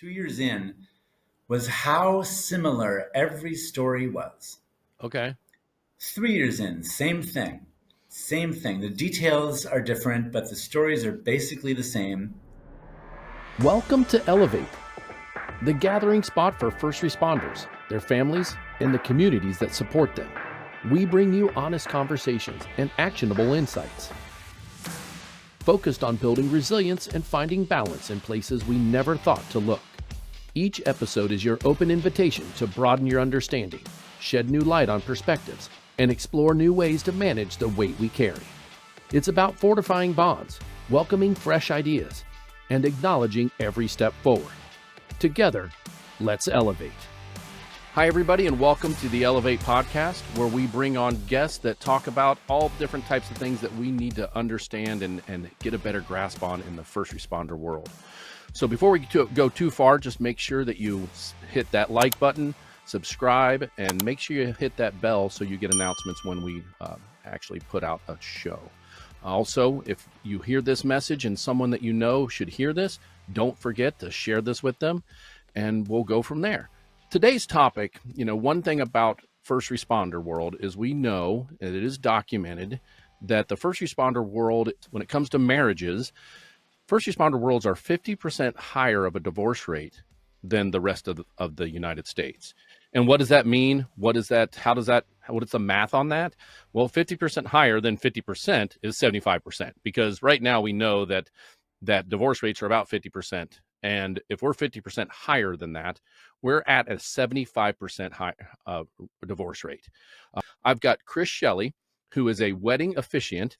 2 years in was how similar every story was. Okay. 3 years in, same thing. Same thing. The details are different, but the stories are basically the same. Welcome to Elevate, the gathering spot for first responders, their families, and the communities that support them. We bring you honest conversations and actionable insights, focused on building resilience and finding balance in places we never thought to look. Each episode is your open invitation to broaden your understanding, shed new light on perspectives, and explore new ways to manage the weight we carry. It's about fortifying bonds, welcoming fresh ideas, and acknowledging every step forward. Together, let's elevate. Hi, everybody, and welcome to the E11evate Podcast, where we bring on guests that talk about all different types of things that we need to understand and get a better grasp on in the first responder world. So before we go too far, just make sure that you hit that like button, subscribe, and make sure you hit that bell so you get announcements when we actually put out a show. Also, if you hear this message and someone that you know should hear this, don't forget to share this with them, and we'll go from there. Today's topic, one thing about first responder world is we know, and it is documented, that the first responder world, when it comes to marriages, first responder worlds are 50% higher of a divorce rate than the rest of the United States. And what does that mean? What is that? What is the math on that? Well, 50% higher than 50% is 75%, because right now we know that divorce rates are about 50%. And if we're 50% higher than that, we're at a 75% high divorce rate. I've got Chris Shelley, who is a wedding officiant,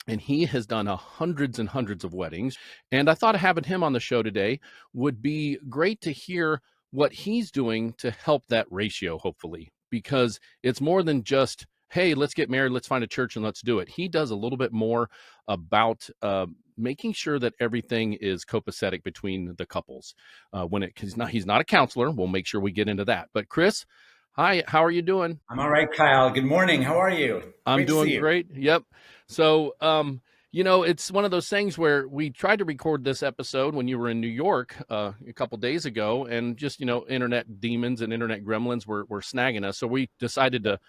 and he has done hundreds and hundreds of weddings. And I thought having him on the show today would be great to hear what he's doing to help that ratio, hopefully, because it's more than just, hey, let's get married, let's find a church and let's do it. He does a little bit more about making sure that everything is copacetic between the couples. He's not a counselor. We'll make sure we get into that. But Chris, hi, how are you doing? I'm all right, Kyle. Good morning. How are you? I'm doing great. Yep. So, it's one of those things where we tried to record this episode when you were in New York a couple days ago, and just, internet demons and internet gremlins were snagging us. So we decided to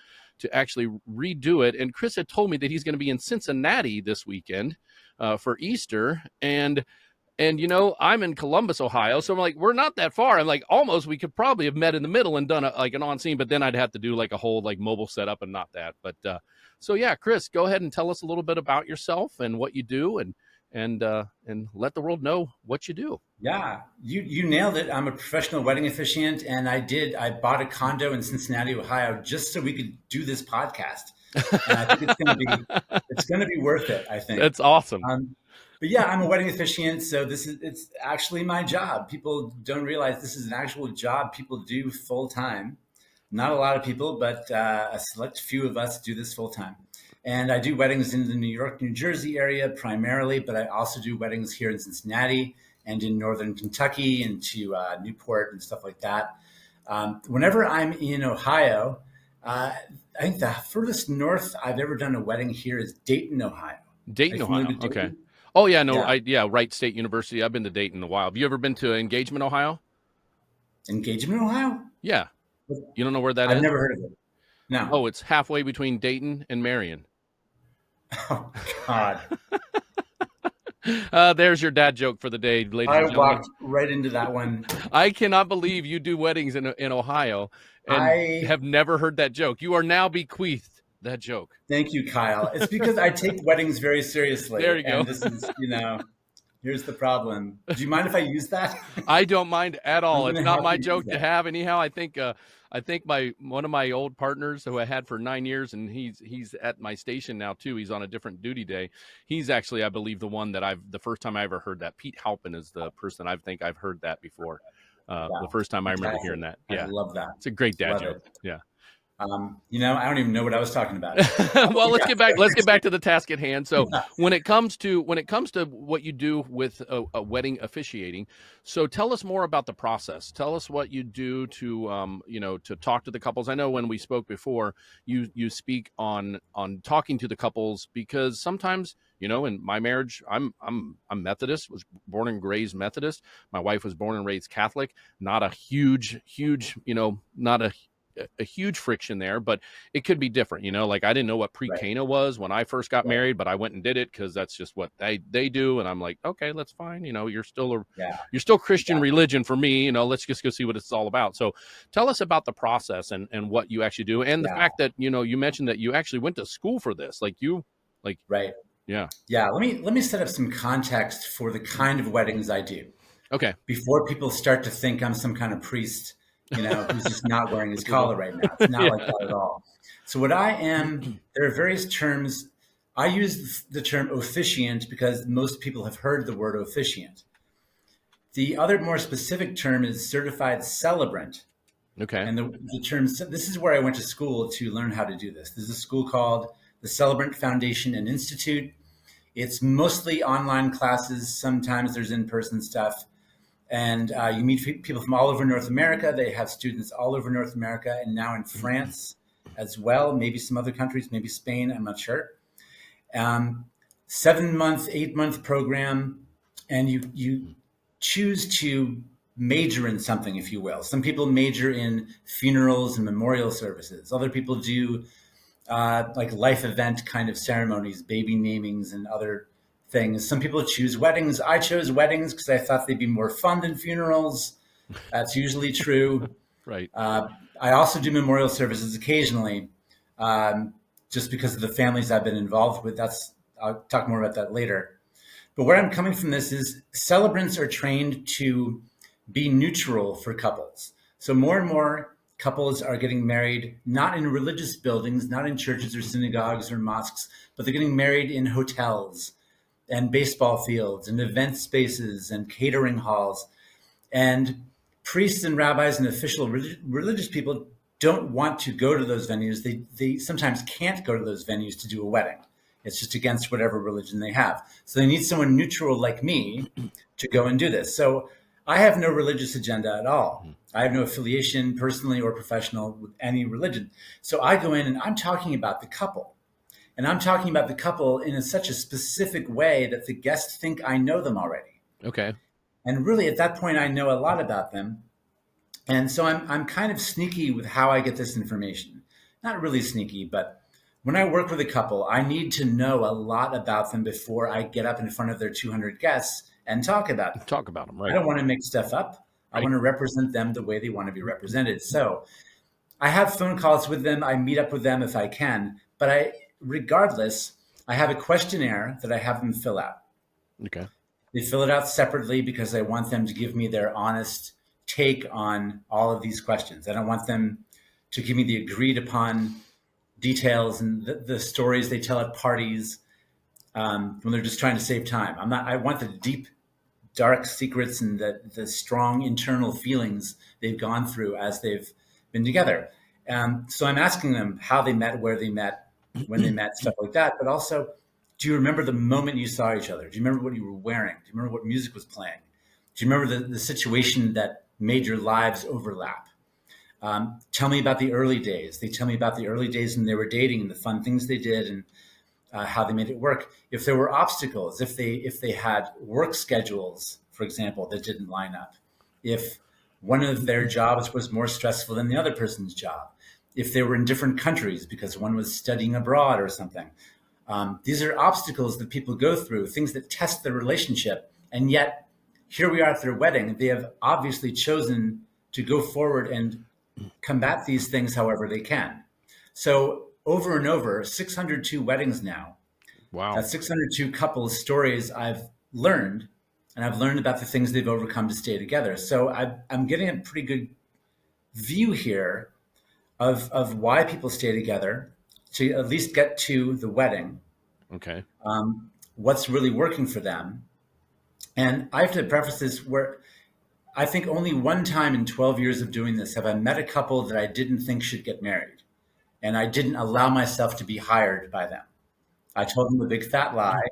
actually redo it. And Chris had told me that he's going to be in Cincinnati this weekend for Easter. And I'm in Columbus, Ohio. So I'm like, we're not that far. I'm like, almost we could probably have met in the middle and done an on scene, but then I'd have to do like a whole mobile setup and not that. But so yeah, Chris, go ahead and tell us a little bit about yourself and what you do, and let the world know what you do. Yeah, you nailed it. I'm a professional wedding officiant, and I bought a condo in Cincinnati, Ohio, just so we could do this podcast. And I think it's gonna be worth it. I think that's awesome. But yeah, I'm a wedding officiant, so it's actually my job. People don't realize this is an actual job people do full time. Not a lot of people, but a select few of us do this full time. And I do weddings in the New York, New Jersey area primarily, but I also do weddings here in Cincinnati and in northern Kentucky and to Newport and stuff like that. Whenever I'm in Ohio, I think the furthest north I've ever done a wedding here is Dayton, Ohio. Dayton, Ohio. Okay. Oh, yeah. No, yeah. Wright State University. I've been to Dayton a while. Have you ever been to Engagement, Ohio? Engagement, Ohio? Yeah. You don't know where that is? I've never heard of it. No. Oh, it's halfway between Dayton and Marion. Oh, God. There's your dad joke for the day, ladies and gentlemen. I walked right into that one. I cannot believe you do weddings in Ohio and have never heard that joke. You are now bequeathed that joke. Thank you, Kyle. It's because I take weddings very seriously. There you go. And this is, here's the problem. Do you mind if I use that? I don't mind at all. It's not my joke to have. Anyhow, I think one of my old partners who I had for 9 years, and he's at my station now too. He's on a different duty day. He's actually, I believe, the one that the first time I ever heard that. Pete Halpin is the person I think I've heard that before. The first time I remember hearing that. Yeah. I love that. It's a great dad joke. Yeah. I don't even know what I was talking about. Well, let's get back to the task at hand. So when it comes to what you do with a wedding officiating, so tell us more about the process. Tell us what you do to talk to the couples. I know when we spoke before, you speak on talking to the couples, because sometimes in my marriage, I'm Methodist, was born and raised Methodist. My wife was born and raised Catholic. Not a huge, not a huge friction there, but it could be different, like I didn't know what Right. pre-Cana was when I first got Right. married, but I went and did it because that's just what they do. And I'm like, okay, that's fine. Yeah. You're still Christian Yeah. religion for me, let's just go see what it's all about. So tell us about the process and what you actually do. And the Yeah. fact that, you mentioned that you actually went to school for this, Right. yeah. Yeah. Let me set up some context for the kind of weddings I do Okay. before people start to think I'm some kind of priest, who's just not wearing his Which is collar right now. It's not yeah. like that at all. So what I am, there are various terms. I use the term officiant because most people have heard the word officiant. The other more specific term is certified celebrant. Okay. And the term, this is where I went to school to learn how to do this. There's a school called the Celebrant Foundation and Institute. It's mostly online classes. Sometimes there's in-person stuff. And you meet people from all over North America. They have students all over North America and now in France as well, maybe some other countries, maybe Spain, I'm not sure. 7-month, 8-month program. And you choose to major in something, if you will. Some people major in funerals and memorial services. Other people do like life event kind of ceremonies, baby namings and other things. Some people choose weddings. I chose weddings because I thought they'd be more fun than funerals. That's usually true. Right. I also do memorial services occasionally, just because of the families I've been involved with. I'll talk more about that later. But where I'm coming from this is celebrants are trained to be neutral for couples. So more and more couples are getting married, not in religious buildings, not in churches or synagogues or mosques, but they're getting married in hotels and baseball fields and event spaces and catering halls. And priests and rabbis and official religious people don't want to go to those venues. They sometimes can't go to those venues to do a wedding. It's just against whatever religion they have. So they need someone neutral like me to go and do this. So I have no religious agenda at all. I have no affiliation, personally or professional, with any religion. So I go in and I'm talking about the couple. And I'm talking about the couple in such a specific way that the guests think I know them already. Okay. And really, at that point, I know a lot about them. And so I'm kind of sneaky with how I get this information. Not really sneaky, but when I work with a couple, I need to know a lot about them before I get up in front of their 200 guests and talk about them. Talk about them, right? I don't want to make stuff up. I Right. want to represent them the way they want to be represented. So I have phone calls with them. I meet up with them if I can. But regardless, I have a questionnaire that I have them fill out. Okay. They fill it out separately because I want them to give me their honest take on all of these questions. I don't want them to give me the agreed upon details and the stories they tell at parties when they're just trying to save time. I want the deep, dark secrets and the strong internal feelings they've gone through as they've been together. So I'm asking them how they met, where they met, when they met, stuff like that. But also, do you remember the moment you saw each other? Do you remember what you were wearing? Do you remember what music was playing? Do you remember the situation that made your lives overlap? Tell me about the early days. They tell me about the early days when they were dating and the fun things they did and how they made it work. If there were obstacles, if they had work schedules, for example, that didn't line up, if one of their jobs was more stressful than the other person's job, if they were in different countries because one was studying abroad or something. These are obstacles that people go through, things that test their relationship. And yet, here we are at their wedding. They have obviously chosen to go forward and combat these things however they can. So over and over, 602 weddings now. Wow. That's 602 couples' stories I've learned, and I've learned about the things they've overcome to stay together. So I'm getting a pretty good view here of why people stay together to at least get to the wedding. Okay. What's really working for them. And I have to preface this where I think only one time in 12 years of doing this have I met a couple that I didn't think should get married. And I didn't allow myself to be hired by them. I told them a big fat lie.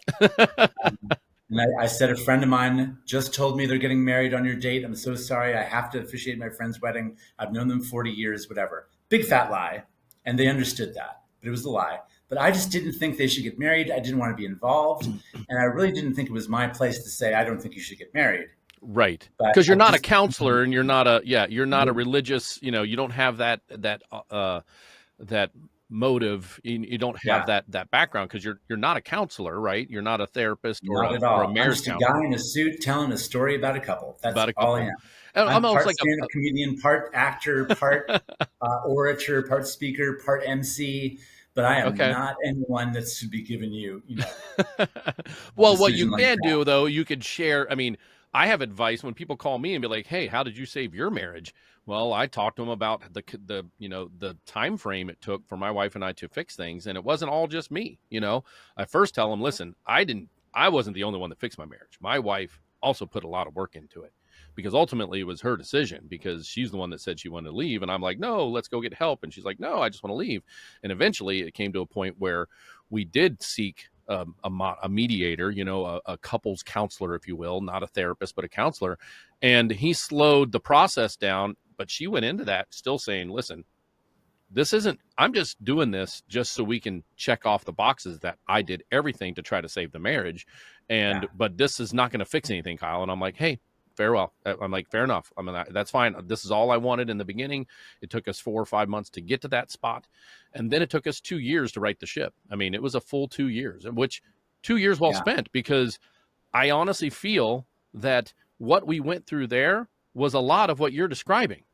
And I said, a friend of mine just told me they're getting married on your date. I'm so sorry. I have to officiate my friend's wedding. I've known them 40 years, whatever. Big fat lie. And they understood that, but it was a lie. but I just didn't think they should get married. I didn't want to be involved. And I really didn't think it was my place to say, I don't think you should get married. Right. But Because you're I not a just, counselor and you're not a religious, you don't have that motive. You don't have yeah, that background because you're not a counselor, right? You're not a therapist or not at a all. I'm marriage just a guy counselor. in a suit telling a story about a couple. That's About a all I couple. am. And I'm almost part like stand-up comedian, part actor, part orator, part speaker, part MC. But I am okay. not anyone that should be giving you, a Well, what you decision like can that. do though, you could share. I mean, I have advice when people call me and be like, "Hey, how did you save your marriage?" Well, I talked to them about the time frame it took for my wife and I to fix things, and it wasn't all just me. I first tell them, "Listen, I wasn't the only one that fixed my marriage. My wife also put a lot of work into it." Because ultimately it was her decision because she's the one that said she wanted to leave. And I'm like, no, let's go get help. And she's like, no, I just want to leave. And eventually it came to a point where we did seek a mediator, a couples counselor, if you will, not a therapist, but a counselor. And he slowed the process down. But she went into that still saying, listen, I'm just doing this just so we can check off the boxes that I did everything to try to save the marriage. Yeah, But this is not going to fix anything, Kyle. And I'm like, hey, farewell. I'm like, fair enough. I mean, that's fine. This is all I wanted in the beginning. It took us 4 or 5 months to get to that spot. And then it took us 2 years to right the ship. I mean, it was a full 2 years, which 2 years well yeah, spent, because I honestly feel that what we went through there was a lot of what you're describing.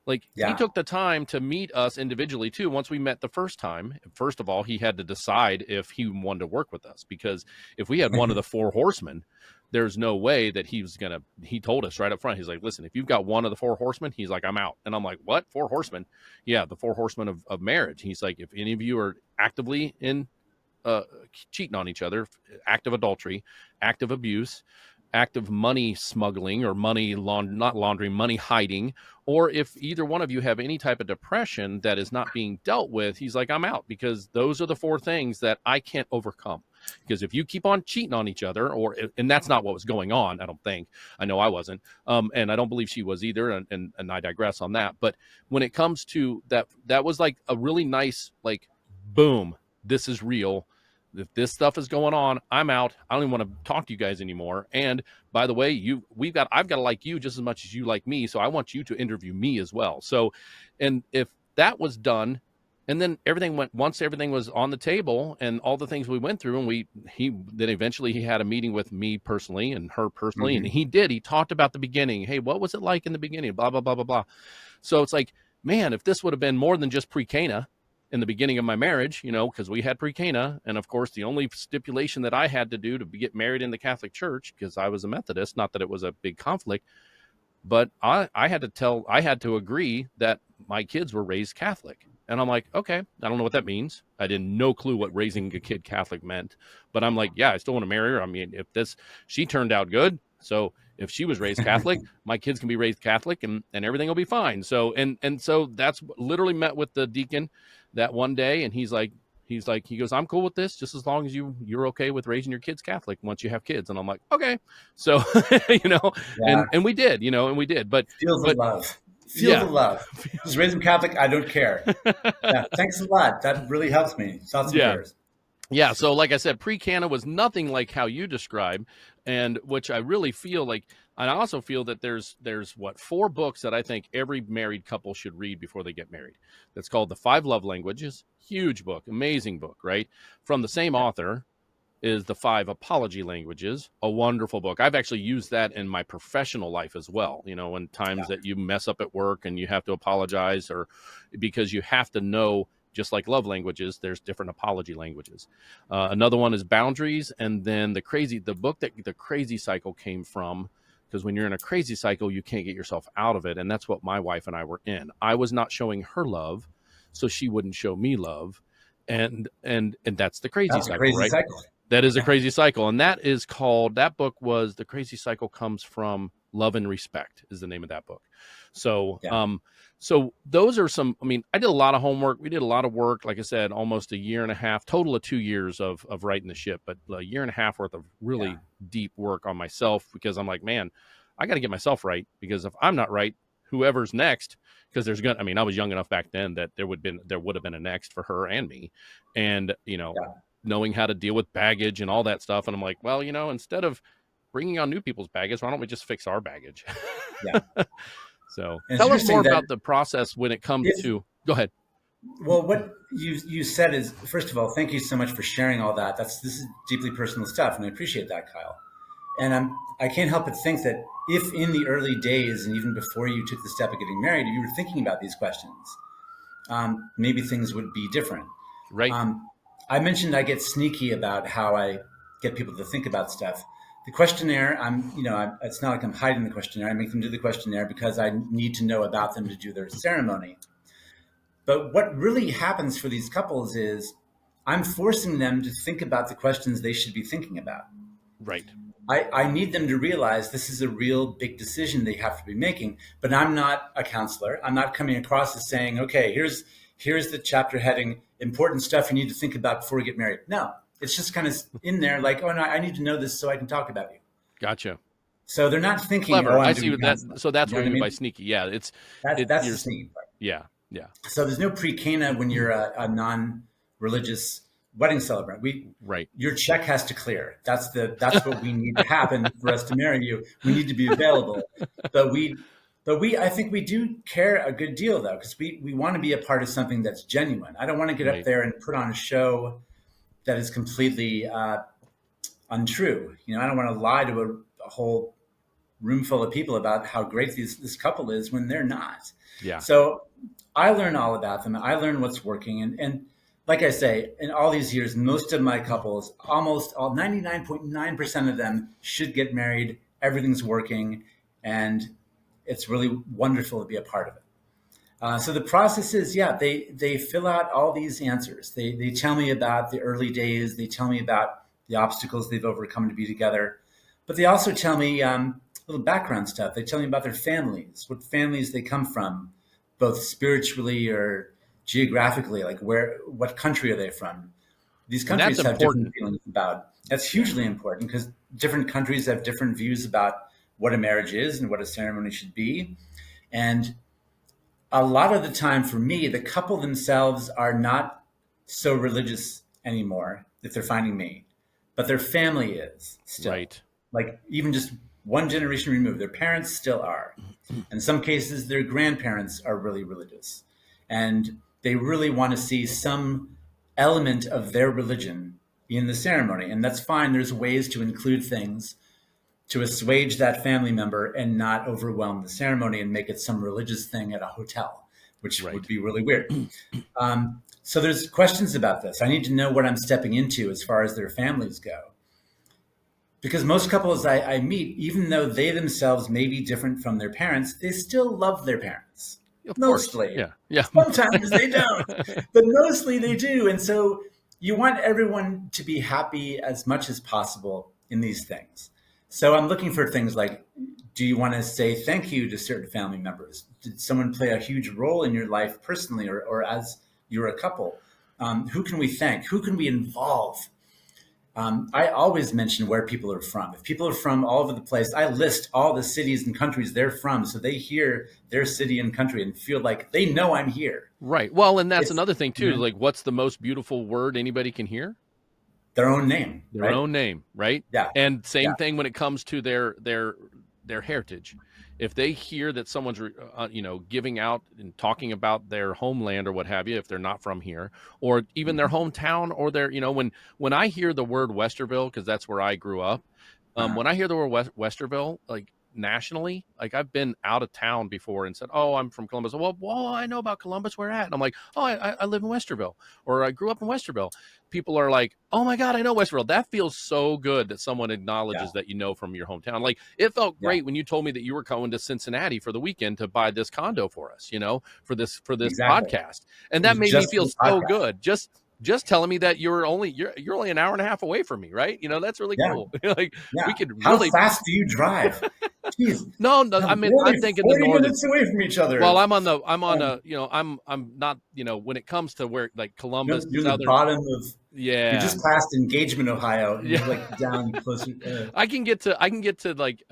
Like, he yeah. took the time to meet us individually too. Once we met the first time, first of all, he had to decide if he wanted to work with us, because if we had one of the 4 horsemen, there's no way that he told us right up front. He's like, listen, if you've got one of the 4 horsemen, he's like, I'm out. And I'm like, what? 4 horsemen? Yeah. The 4 horsemen of marriage. He's like, if any of you are actively in cheating on each other, active adultery, active abuse, active money smuggling, or not laundering, money hiding, or if either one of you have any type of depression that is not being dealt with, he's like, I'm out, because those are the 4 things that I can't overcome. Because if you keep on cheating on each other, and that's not what was going on, I don't think. I know I wasn't, and I don't believe she was either, and I digress on that. But when it comes to that was like a really nice, like, boom, this is real. If this stuff is going on, I'm out. I don't even want to talk to you guys anymore. And by the way, I've got to like you just as much as you like me. So I want you to interview me as well. So, and if that was done, and then once everything was on the table and all the things we went through, and then eventually he had a meeting with me personally and her personally. And Hmm. he talked about the beginning. Hey, what was it like in the beginning? Blah, blah, blah, blah, blah. So it's like, man, if this would have been more than just pre-Cana in the beginning of my marriage, because we had pre-Cana, and of course the only stipulation that I had to do to get married in the Catholic Church, because I was a Methodist, not that it was a big conflict, but I had to agree that my kids were raised Catholic. And I'm like, okay, I don't know what that means. I didn't no clue what raising a kid Catholic meant, but I'm like, yeah, I still want to marry her. I mean, she turned out good. So if she was raised Catholic, my kids can be raised Catholic, and everything will be fine. So, and so that's literally met with the deacon that one day. And he goes, I'm cool with this, just as long as you're okay with raising your kids Catholic once you have kids. And I'm like, okay. So, Yeah. and we did, Feel the but love. Feel the yeah. love. Just raise them Catholic. I don't care. Yeah. Thanks a lot. That really helps me. Thoughts and Yeah. prayers. Yeah. So like I said, pre-Cana was nothing like how you describe, and which I really feel like, and I also feel that there's 4 books that I think every married couple should read before they get married. That's called The 5 Love Languages. Huge book, amazing book, right? From the same Yeah. author is The 5 Apology Languages, a wonderful book. I've actually used that in my professional life as well. In times Yeah. that you mess up at work and you have to apologize, or because you have to know, just like love languages, there's different apology languages. Another one is Boundaries. And then the book that the crazy cycle came from, because when you're in a crazy cycle, you can't get yourself out of it. And that's what my wife and I were in. I was not showing her love, so she wouldn't show me love. And that's the crazy That's a cycle, crazy right? cycle. That is a Yeah. crazy cycle. And that book was The Crazy Cycle Comes from Love and Respect is the name of that book. So, Yeah. so those are some, I mean, I did a lot of homework. We did a lot of work, like I said, almost a year and a half, total of 2 years of writing the ship, but a year and a half worth of Yeah. really deep work on myself, because I'm like, man, I got to get myself right, because if I'm not right, whoever's next, because I was young enough back then that there would have been a next for her and me, and knowing how to deal with baggage and all that stuff. And I'm like, well, instead of bringing on new people's baggage, why don't we just fix our baggage? Yeah. So tell us more about the process when it comes to. Go ahead. Well, what you said is, first of all, thank you so much for sharing all that. This is deeply personal stuff, and I appreciate that, Kyle. And I can't help but think that if in the early days and even before you took the step of getting married, you were thinking about these questions, maybe things would be different. Right. I mentioned I get sneaky about how I get people to think about stuff. The questionnaire, it's not like I'm hiding the questionnaire. I make them do the questionnaire because I need to know about them to do their ceremony. But what really happens for these couples is I'm forcing them to think about the questions they should be thinking about. Right. I need them to realize this is a real big decision they have to be making, but I'm not a counselor. I'm not coming across as saying, okay, here's the chapter heading, important stuff you need to think about before we get married. No, it's just kind of in there like, oh no, I need to know this so I can talk about you. Gotcha. So they're not thinking, clever. I see that. So that's what I mean by sneaky. Yeah. That's the sneaky part. Yeah. Yeah. So there's no pre-cana when you're a non-religious wedding celebrant. Your check has to clear. That's what we need to happen for us to marry you. We need to be available. But I think we do care a good deal though, because we want to be a part of something that's genuine. I don't want to get up there and put on a show that is completely untrue. I don't want to lie to a whole room full of people about how great this couple is when they're not. Yeah. So I learn all about them. I learn what's working. And like I say, in all these years, most of my couples, almost all 99.9% of them should get married. Everything's working. And it's really wonderful to be a part of it. So the process is, they fill out all these answers. They tell me about the early days. They tell me about the obstacles they've overcome to be together. But they also tell me little background stuff. They tell me about their families, what families they come from, both spiritually or geographically, like what country are they from? These countries have different feelings about. That's hugely important because different countries have different views about what a marriage is and what a ceremony should be. And a lot of the time for me, the couple themselves are not so religious anymore if they're finding me, but their family is still. Right. Like even just one generation removed, their parents still are. In some cases, their grandparents are really religious. And they really want to see some element of their religion in the ceremony. And that's fine. There's ways to include things to assuage that family member and not overwhelm the ceremony and make it some religious thing at a hotel, which would be really weird. So there's questions about this. I need to know what I'm stepping into as far as their families go. Because most couples I meet, even though they themselves may be different from their parents, they still love their parents. Mostly. Yeah. Sometimes they don't, but mostly they do. And so you want everyone to be happy as much as possible in these things. So I'm looking for things like, do you want to say thank you to certain family members? Did someone play a huge role in your life personally or as you're a couple? Who can we thank? Who can we involve? I always mention where people are from. If people are from all over the place, I list all the cities and countries they're from so they hear their city and country and feel like they know I'm here. Right. Well, and that's another thing too. Like, what's the most beautiful word anybody can hear? Their own name. Their own name, right? Yeah. And same thing when it comes to their heritage. If they hear that someone's, giving out and talking about their homeland or what have you, if they're not from here, or even their hometown, or their, when I hear the word Westerville, because that's where I grew up, when I hear the word Westerville, like nationally, like I've been out of town before and said, oh, I'm from Columbus. Well, I know about Columbus. Where at? And I'm like, oh, I live in Westerville, or I grew up in Westerville. People are like, oh my God, I know Westerville. That feels so good that someone acknowledges that from your hometown. Like it felt great when you told me that you were going to Cincinnati for the weekend to buy this condo for us, for this podcast. And that made me feel so good. Just telling me that you're only an hour and a half away from me, right? That's really cool. Like we could really. How fast do you drive? Jeez. No, I mean I'm thinking the northern minutes away from each other. Well, I'm not when it comes to where like Columbus, you're the bottom of you just past Engagement, Ohio. You're like down closer. I can get to like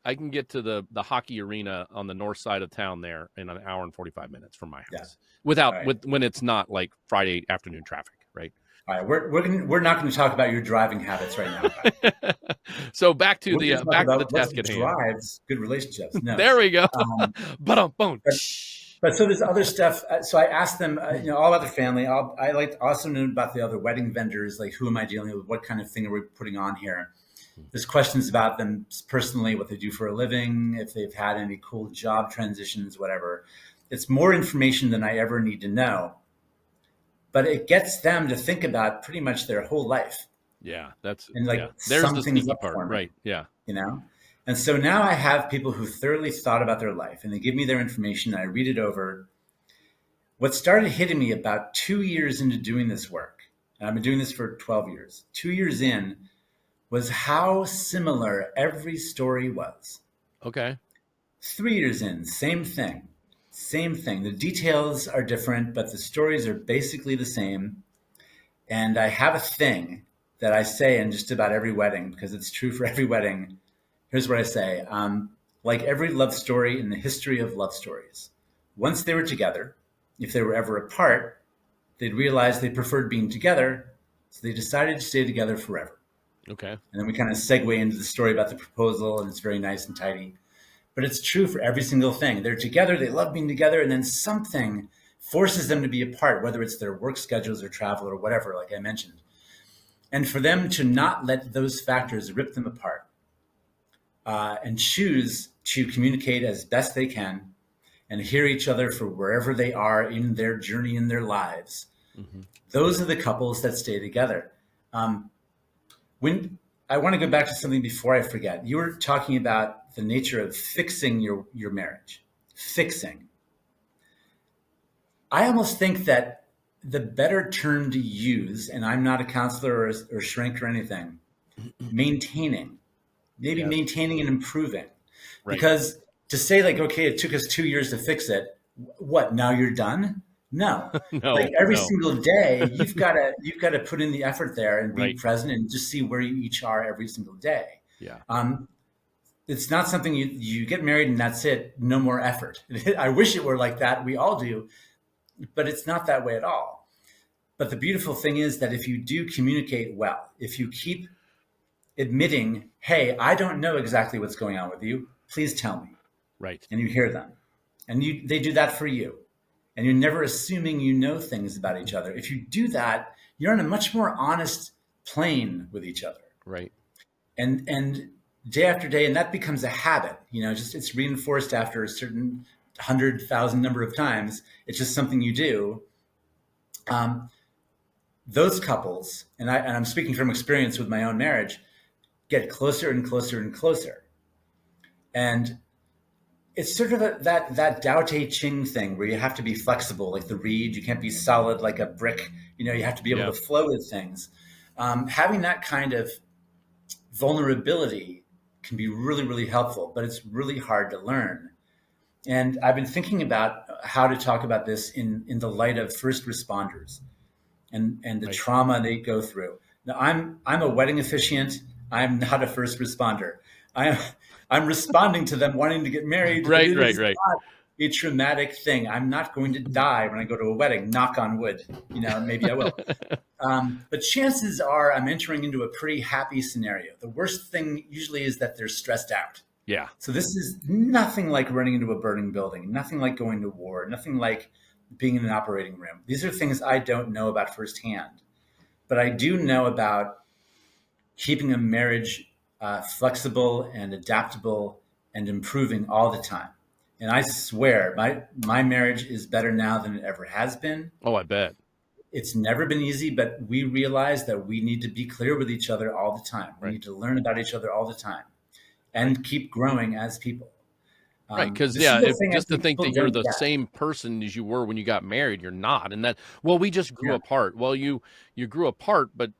I can get to the hockey arena on the north side of town there in an hour and 45 minutes from my Yeah. house All right. when it's not like Friday afternoon traffic, right? All right. We're not going to talk about your driving habits right now. So back to We're going to talk back to the about what task at hand. drives good relationships. No. There we go. But so there's other stuff. So I asked them, all about the family. I like also know about the other wedding vendors. Like, who am I dealing with? What kind of thing are we putting on here? There's questions about them personally, what they do for a living, if they've had any cool job transitions, whatever. It's more information than I ever need to know, but it gets them to think about pretty much their whole life. Yeah, that's and like there's the something's sneaky up part, for me, right? Yeah. And so now I have people who thoroughly thought about their life, and they give me their information. I read it over. What started hitting me about 2 years into doing this work, and I've been doing this for 12 years, 2 years in, was how similar every story was. Okay. 3 years in, same thing. The details are different, but the stories are basically the same. And I have a thing that I say in just about every wedding, because it's true for every wedding. Here's what I say. Like every love story in the history of love stories, once they were together, if they were ever apart, they'd realize they preferred being together, so they decided to stay together forever. Okay. And then we kind of segue into the story about the proposal, and it's very nice and tidy. But it's true for every single thing. They're together, they love being together, and then something forces them to be apart, whether it's their work schedules or travel or whatever, like I mentioned. And for them to not let those factors rip them apart and choose to communicate as best they can and hear each other for wherever they are in their journey in their lives. Mm-hmm. Those are the couples that stay together. When I want to go back to something before I forget. You were talking about the nature of fixing your marriage. Fixing. I almost think that the better term to use, and I'm not a counselor or shrink or anything, maintaining. Maybe Yes. maintaining and improving. Right. Because to say like, okay, it took us 2 years to fix it. What, now you're done? No. No, like every no. single day, you've got to put in the effort there and be Right. present and just see where you each are every single day. Yeah. It's not something you get married and that's it. No more effort. I wish it were like that. We all do, but it's not that way at all. But the beautiful thing is that if you do communicate well, if you keep admitting, hey, I don't know exactly what's going on with you, please tell me. Right. And you hear them. And they do that for you. And you're never assuming you know things about each other. If you do that, you're on a much more honest plane with each other. Right. And day after day, and that becomes a habit, just it's reinforced after a certain 100,000 number of times. It's just something you do. Those couples, and I'm speaking from experience with my own marriage, get closer and closer and closer. And it's sort of that Tao Te Ching thing where you have to be flexible, like the reed. You can't be solid like a brick. You have to be able to flow with things. Having that kind of vulnerability can be really, really helpful, but it's really hard to learn. And I've been thinking about how to talk about this in the light of first responders and the Right. trauma they go through. Now, I'm a wedding officiant. I'm not a first responder. I'm responding to them wanting to get married. Right. Not a traumatic thing. I'm not going to die when I go to a wedding, knock on wood. Maybe I will. But chances are I'm entering into a pretty happy scenario. The worst thing usually is that they're stressed out. Yeah. So this is nothing like running into a burning building, nothing like going to war, nothing like being in an operating room. These are things I don't know about firsthand. But I do know about keeping a marriage flexible and adaptable and improving all the time. And I swear my marriage is better now than it ever has been. Oh, I bet. It's never been easy, but we realize that we need to be clear with each other all the time. We need to learn about each other all the time and keep growing as people. Right, because just to think that you're the same person as you were when you got married, you're not. And we just grew apart. Well, you grew apart, but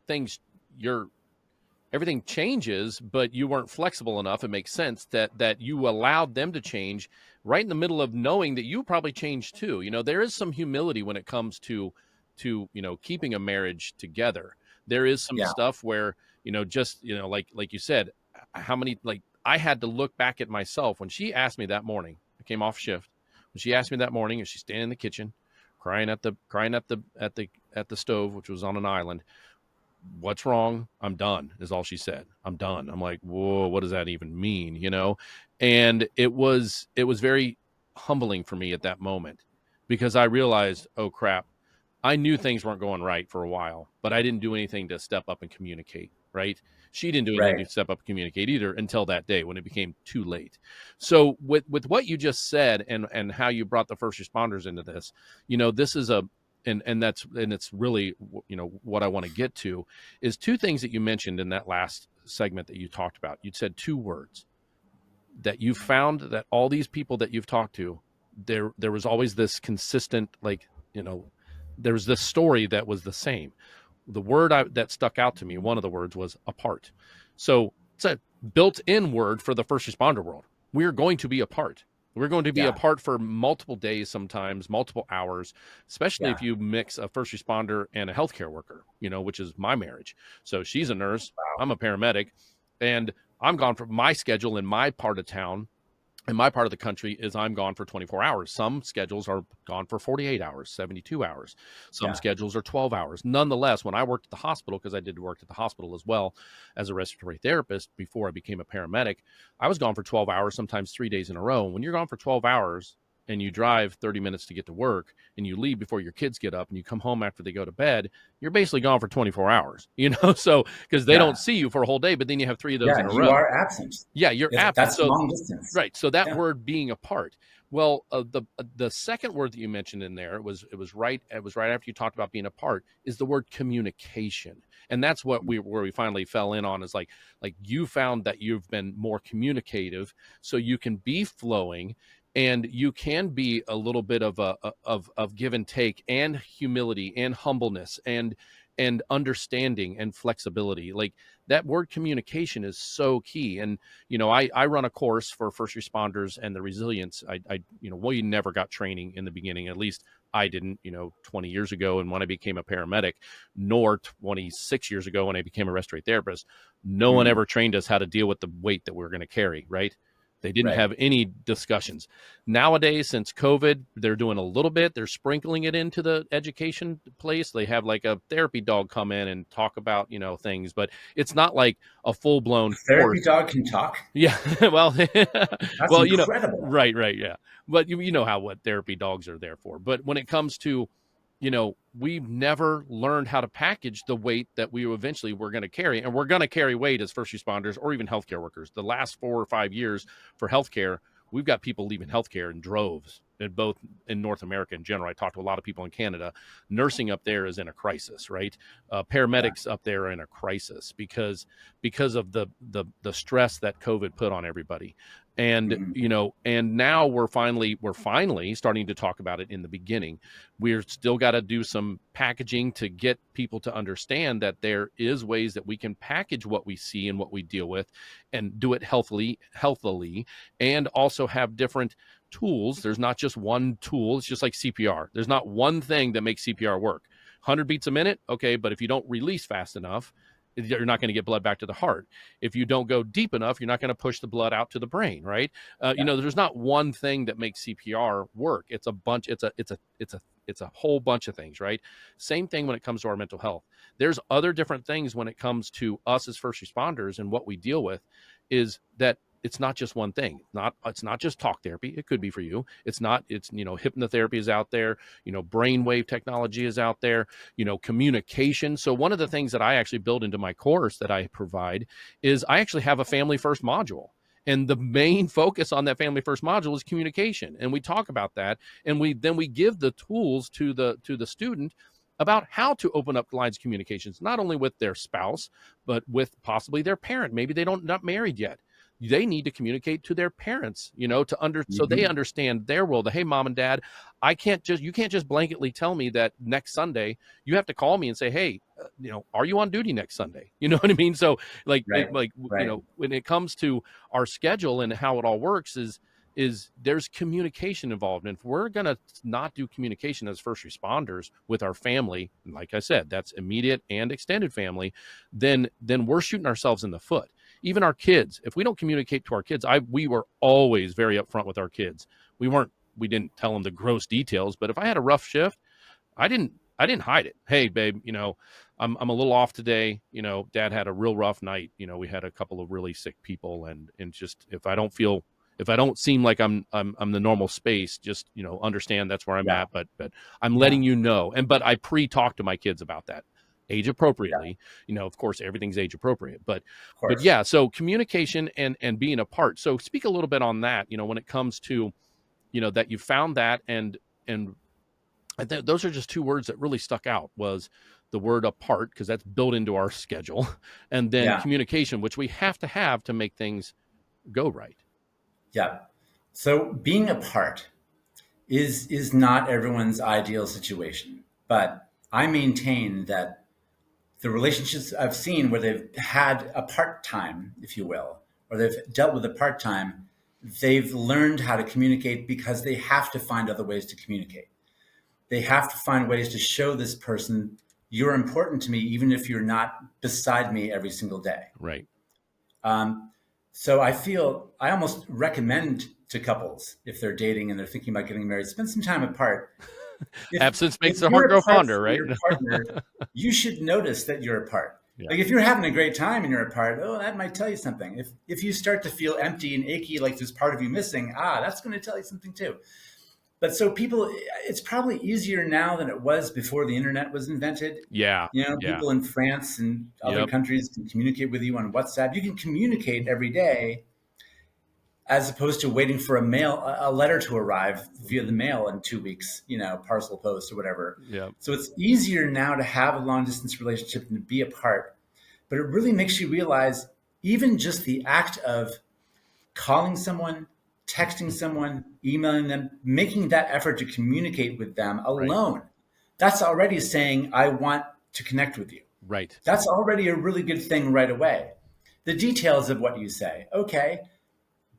everything changes, but you weren't flexible enough. It makes sense that you allowed them to change right in the middle of knowing that you probably changed too. There is some humility when it comes to keeping a marriage together. There is some stuff where, like you said, how many, like I had to look back at myself when she asked me that morning. I came off shift. When she asked me that morning, and she's standing in the kitchen, crying at the stove, which was on an island. What's wrong? I'm done, is all she said. I'm done. I'm like, whoa, what does that even mean? And it was very humbling for me at that moment, because I realized, oh crap, I knew things weren't going right for a while, but I didn't do anything to step up and communicate, right? She didn't do anything Right. to step up and communicate either until that day when it became too late. So with what you just said, and how you brought the first responders into this, this is and it's really, what I want to get to is two things that you mentioned in that last segment that you talked about. You said two words that you found, that all these people that you've talked to, there was always this consistent, like, there was this story that was the same. The word that stuck out to me, one of the words, was apart. So it's a built-in word for the first responder world. We're going to be apart. We're going to be Yeah. apart for multiple days, sometimes multiple hours, especially if you mix a first responder and a healthcare worker, which is my marriage. So she's a nurse, I'm a paramedic, and I'm gone from my schedule in my part of town. In my part of the country is I'm gone for 24 hours. Some schedules are gone for 48 hours, 72 hours. Some schedules are 12 hours. Nonetheless, when I worked at the hospital, because I did work at the hospital as well as a respiratory therapist before I became a paramedic, I was gone for 12 hours, sometimes 3 days in a row. When you're gone for 12 hours and you drive 30 minutes to get to work and you leave before your kids get up and you come home after they go to bed, you're basically gone for 24 hours, so because they don't see you for a whole day, but then you have 3 of those in a row. You are absent. Yeah, you're absent. That's so long distance. Right. So that word being apart. Well, the second word that you mentioned in there, it was right after you talked about being apart, is the word communication. And that's where we finally fell in on, is like you found that you've been more communicative, so you can be flowing, and you can be a little bit of of give and take, and humility and humbleness and understanding and flexibility. Like, that word communication is so key. And I run a course for first responders and the resilience. We never got training in the beginning, at least I didn't, 20 years ago, and when I became a paramedic, nor 26 years ago when I became a respiratory therapist. No one ever trained us how to deal with the weight that we're going to carry, right? They didn't have any discussions. Nowadays, since COVID, they're doing a little bit. They're sprinkling it into the education place. They have like a therapy dog come in and talk about, things, but it's not like a full-blown therapy dog can talk. Yeah. Well, that's well, incredible. Right. Yeah. But you know what therapy dogs are there for. But when it comes to, we've never learned how to package the weight that we eventually were going to carry. And we're going to carry weight as first responders or even healthcare workers. The last 4 or 5 years for healthcare, we've got people leaving healthcare in droves, both in North America in general. I talked to a lot of people in Canada. Nursing up there is in a crisis, right? Paramedics up there are in a crisis because of the stress that COVID put on everybody. And, and now we're finally starting to talk about it. In the beginning, we're still got to do some packaging to get people to understand that there is ways that we can package what we see and what we deal with, and do it healthily, and also have different tools. There's not just one tool. It's just like CPR. There's not one thing that makes CPR work. 100 beats a minute. Okay. But if you don't release fast enough, you're not going to get blood back to the heart. If you don't go deep enough, you're not going to push the blood out to the brain, right? There's not one thing that makes CPR work. It's a bunch. It's a whole bunch of things, right? Same thing when it comes to our mental health. There's other different things when it comes to us as first responders, and what we deal with is that it's not just one thing. It's not just talk therapy. It could be for you. It's hypnotherapy is out there, brainwave technology is out there, communication. So one of the things that I actually build into my course that I provide is I actually have a family first module. And the main focus on that family first module is communication. And we talk about that. And we give the tools to the student about how to open up lines of communications, not only with their spouse, but with possibly their parent. Maybe they not married yet. They need to communicate to their parents, so they understand their role. Hey, mom and dad, you can't just blanketly tell me that next Sunday. You have to call me and say, hey, are you on duty next Sunday? You know what I mean? So when it comes to our schedule and how it all works is there's communication involved. And if we're going to not do communication as first responders with our family, and like I said, that's immediate and extended family, then we're shooting ourselves in the foot. Even our kids, if we don't communicate to our kids, we were always very upfront with our kids. We didn't tell them the gross details, but if I had a rough shift, I didn't hide it. Hey, babe, I'm a little off today. Dad had a real rough night. We had a couple of really sick people, and just if I don't seem like I'm the normal space, just understand that's where I'm Yeah. at. But I'm Yeah. letting you know. But I pre-talk to my kids about that age appropriately. Yeah. Of course, everything's age appropriate. But Of course. yeah. So communication and being apart. So speak a little bit on that. When it comes to that you found that and those are just two words that really stuck out, was the word apart, because that's built into our schedule, and then Yeah. communication, which we have to make things go right. Yeah. So being apart is not everyone's ideal situation, but I maintain that the relationships I've seen where they've had a part-time, if you will, or they've dealt with a part-time, they've learned how to communicate because they have to find other ways to communicate. They have to find ways to show this person, you're important to me, even if you're not beside me every single day. Right. So I almost recommend to couples, if they're dating and they're thinking about getting married, spend some time apart. Absence makes If the you're heart grow apart fonder, from right? your partner, you should notice that you're apart. Yeah. Like if you're having a great time and you're apart, that might tell you something. If you start to feel empty and achy, like there's part of you missing, that's going to tell you something too. But so people, it's probably easier now than it was before the internet was invented. Yeah. People in France and other countries can communicate with you on WhatsApp. You can communicate every day, as opposed to waiting for a letter to arrive via the mail in 2 weeks, parcel post or whatever. Yeah. So it's easier now to have a long distance relationship and to be apart. But it really makes you realize even just the act of calling someone, texting someone, emailing them, making that effort to communicate with them alone, right, that's already saying, I want to connect with you. Right. That's already a really good thing right away. The details of what you say, okay,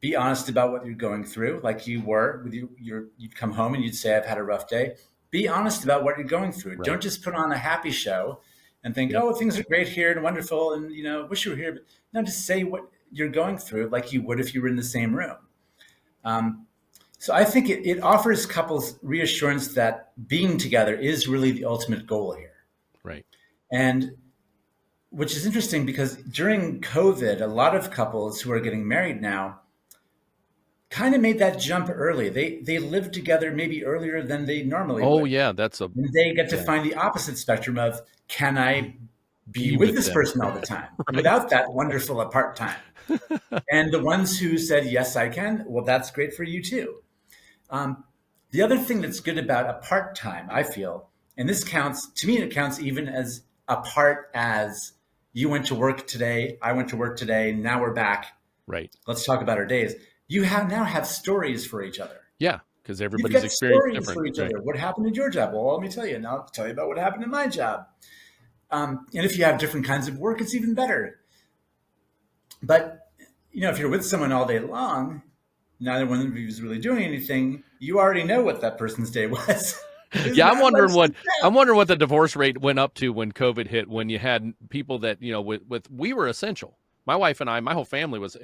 be honest about what you're going through, like you were with you'd come home and you'd say, I've had a rough day. Be honest about what you're going through. Right. Don't just put on a happy show and think, oh, things are great here and wonderful and, wish you were here. But no, just say what you're going through like you would if you were in the same room. So I think it offers couples reassurance that being together is really the ultimate goal here. Right. And which is interesting because during COVID, a lot of couples who are getting married now kind of made that jump early. They lived together maybe earlier than they normally would. Oh, yeah. And they get to find the opposite spectrum of, can I be with this person all the time without that wonderful apart time? And the ones who said, yes, I can, well, that's great for you too. The other thing that's good about apart time, I feel, and this counts, to me, it counts even as apart as you went to work today, I went to work today, now we're back. Right. Let's talk about our days. You now have stories for each other. Yeah, because everybody's experience different. For each other. What happened in your job? Well, let me tell you, and I'll tell you about what happened in my job. And if you have different kinds of work, it's even better. But if you're with someone all day long, neither one of you is really doing anything. You already know what that person's day was. Yeah, I'm wondering what the divorce rate went up to when COVID hit. When you had people that we were essential. My wife and I, my whole family was.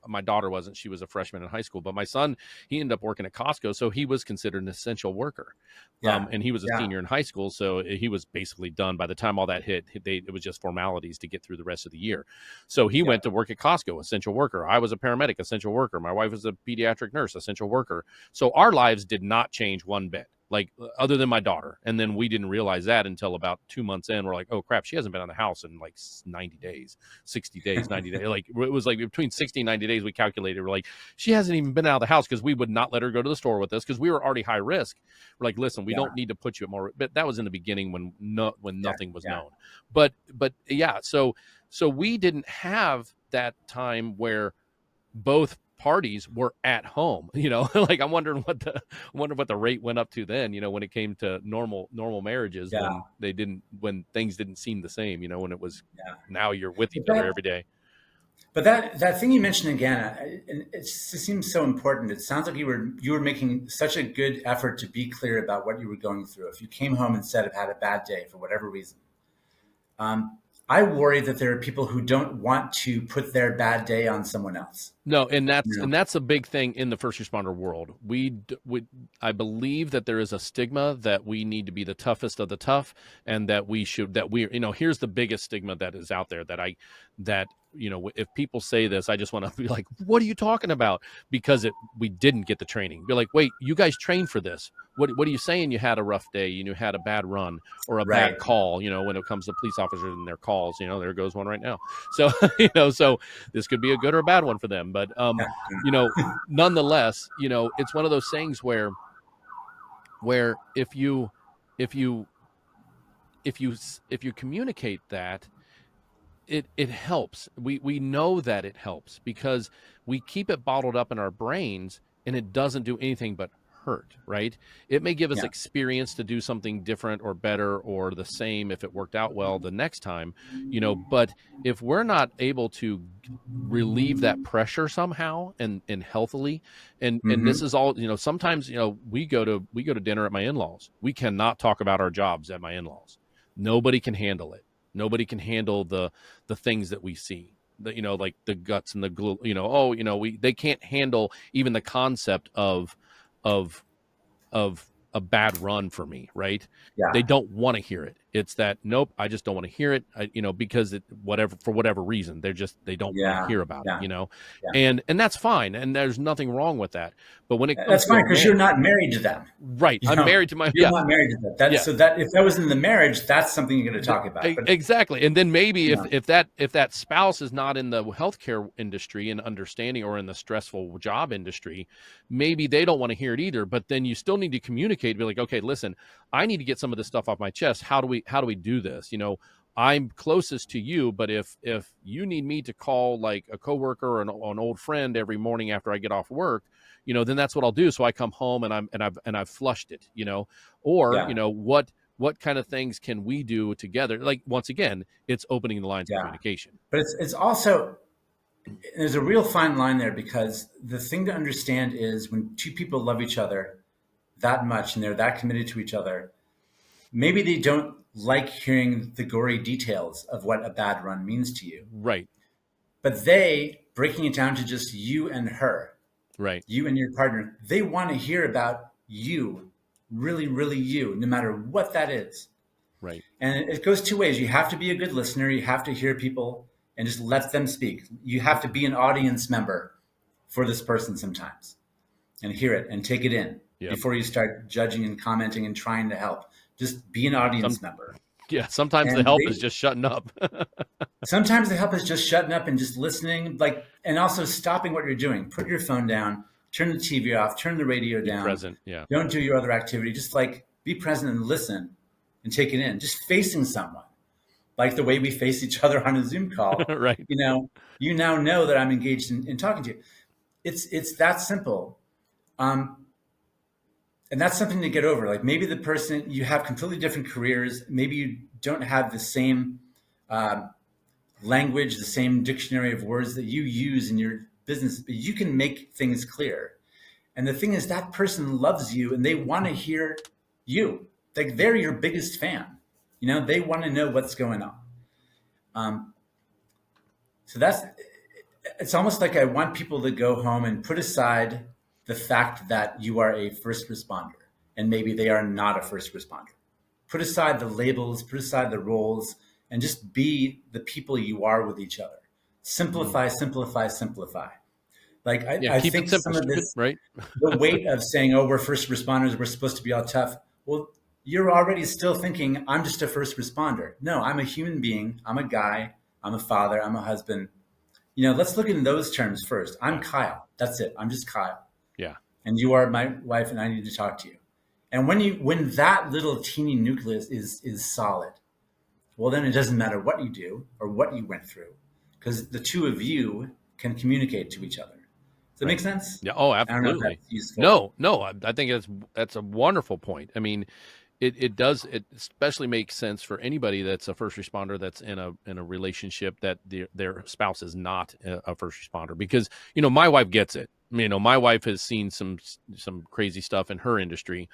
My daughter wasn't; she was a freshman in high school. But my son, he ended up working at Costco, so he was considered an essential worker. Yeah. And he was a senior in high school, so he was basically done by the time all that hit. It was just formalities to get through the rest of the year. So he went to work at Costco, essential worker. I was a paramedic, essential worker. My wife was a pediatric nurse, essential worker. So our lives did not change one bit. Like other than my daughter. And then we didn't realize that until about 2 months in. We're like, oh crap, she hasn't been out of the house in like 90 days, 60 days, 90 days. Like it was like between 60 and 90 days we calculated. We're like, she hasn't even been out of the house because we would not let her go to the store with us because we were already high risk. We're like, listen, we don't need to put you at more, but that was in the beginning when nothing was known. But yeah, so we didn't have that time where both parties were at home, like I'm wondering what the rate went up to then, when it came to normal marriages, when things didn't seem the same, when it was now you're with each other every day. But that thing you mentioned again, it just seems so important. It sounds like you were making such a good effort to be clear about what you were going through. If you came home and said I've had a bad day for whatever reason, I worry that there are people who don't want to put their bad day on someone else. No, and You know? that's a big thing in the first responder world. I believe that there is a stigma that we need to be the toughest of the tough, and that here's the biggest stigma that is out there that if people say this, I just want to be like, what are you talking about? Because we didn't get the training. Be like, wait, you guys trained for this. What are you saying? You had a rough day, you had a bad run or a bad Right. call, when it comes to police officers and their calls, there goes one right now. So, so this could be a good or a bad one for them. But, nonetheless, it's one of those things where if you communicate that, it helps. We know that it helps because we keep it bottled up in our brains and it doesn't do anything but hurt, right? It may give us experience to do something different or better or the same if it worked out well the next time, but if we're not able to relieve that pressure somehow and healthily, and this is all, sometimes, we go to dinner at my in-laws. We cannot talk about our jobs at my in-laws. Nobody can handle it. Nobody can handle the things that we see, like the guts and the glue, they can't handle even the concept of a bad run for me, right? Yeah. They don't want to hear it. It's that, nope, I just don't want to hear it, because for whatever reason, they don't want to hear about it, Yeah. and that's fine. And there's nothing wrong with that. But when it comes That's to fine because you're not married to them. right. I'm married to you're not married to them. So that if that was in the marriage, that's something you're going to talk about. But, exactly. And then maybe if that spouse is not in the healthcare industry and understanding, or in the stressful job industry, maybe they don't want to hear it either. But then you still need to communicate, be like, okay, listen, I need to get some of this stuff off my chest. How do we do this? I'm closest to you, but if you need me to call like a coworker or an old friend every morning after I get off work, then that's what I'll do. So I come home and I've flushed it, or, what kind of things can we do together? Like, once again, it's opening the lines of communication. But it's also, there's a real fine line there, because the thing to understand is when two people love each other that much and they're that committed to each other, maybe they don't like hearing the gory details of what a bad run means to you. Right. But breaking it down to just you and her, right, you and your partner, they want to hear about you, really, really you, no matter what that is. Right. And it goes two ways. You have to be a good listener. You have to hear people and just let them speak. You have to be an audience member for this person sometimes and hear it and take it in before you start judging and commenting and trying to help. Just be an audience member. Yeah, sometimes the help is just shutting up. Sometimes the help is just shutting up and just listening, and also stopping what you're doing. Put your phone down, turn the TV off, turn the radio down. Present, yeah. Don't do your other activity. Just be present and listen and take it in. Just facing someone, like the way we face each other on a Zoom call. Right. You now know that I'm engaged in talking to you. It's that simple. And that's something to get over. Like, maybe the person, you have completely different careers. Maybe you don't have the same language, the same dictionary of words that you use in your business, but you can make things clear. And the thing is, that person loves you and they want to hear you. Like, they're your biggest fan. They want to know what's going on. So it's almost like I want people to go home and put aside the fact that you are a first responder and maybe they are not a first responder. Put aside the labels, put aside the roles, and just be the people you are with each other. Simplify, simplify, simplify. Like, I think some of this, right? The weight of saying, oh, we're first responders, we're supposed to be all tough. Well, you're already still thinking, I'm just a first responder. No, I'm a human being. I'm a guy. I'm a father. I'm a husband. Let's look in those terms first. I'm Kyle. That's it. I'm just Kyle. Yeah. And you are my wife, and I need to talk to you. And when that little teeny nucleus is solid, well, then it doesn't matter what you do or what you went through, because the two of you can communicate to each other. Does that make sense? Yeah. Oh, absolutely. I don't know if that's useful. No, I think that's a wonderful point. I mean, it does. It especially makes sense for anybody that's a first responder that's in a relationship that their spouse is not a first responder, because my wife gets it. My wife has seen some crazy stuff in her industry,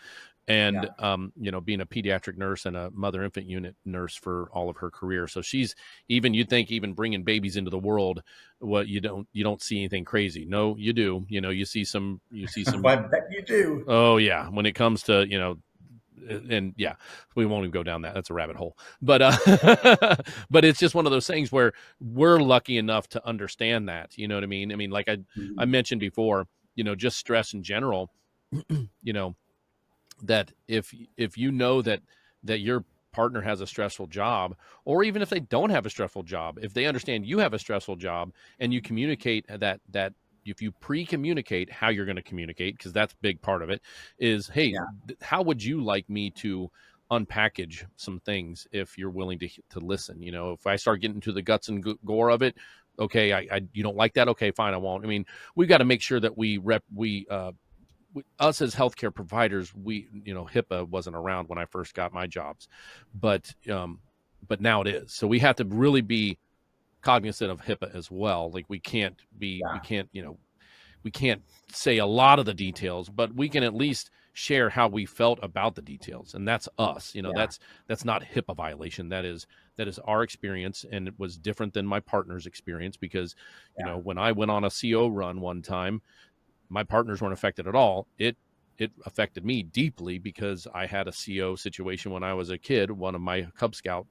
and Yeah. being a pediatric nurse and a mother infant unit nurse for all of her career, so she's you'd think even bringing babies into the world, what you don't see anything crazy. No, you do. You see some I bet you do. oh yeah, when it comes to and yeah, we won't even go down that. That's a rabbit hole. But but it's just one of those things where we're lucky enough to understand that. You know what I mean? I mean, like I Mhm. mentioned before, just stress in general. you know, that if you know that your partner has a stressful job, or even if they don't have a stressful job, if they understand you have a stressful job and you communicate that if you pre-communicate how you're going to communicate, because that's a big part of it, is hey, Yeah. how would you like me to unpackage some things if you're willing to listen? If I start getting to the guts and gore of it, okay, I you don't like that, okay, fine, I won't. I mean, we got to make sure that us as healthcare providers, HIPAA wasn't around when I first got my jobs, but now it is. So we have to really be cognizant of HIPAA as well. Like Yeah. we can't say a lot of the details, but we can at least share how we felt about the details, and that's us. Yeah. That's not HIPAA violation. That is our experience, and it was different than my partner's experience, because Yeah. when I went on a CO run one time, my partners weren't affected at all. It affected me deeply because I had a CO situation when I was a kid. One of my Cub Scout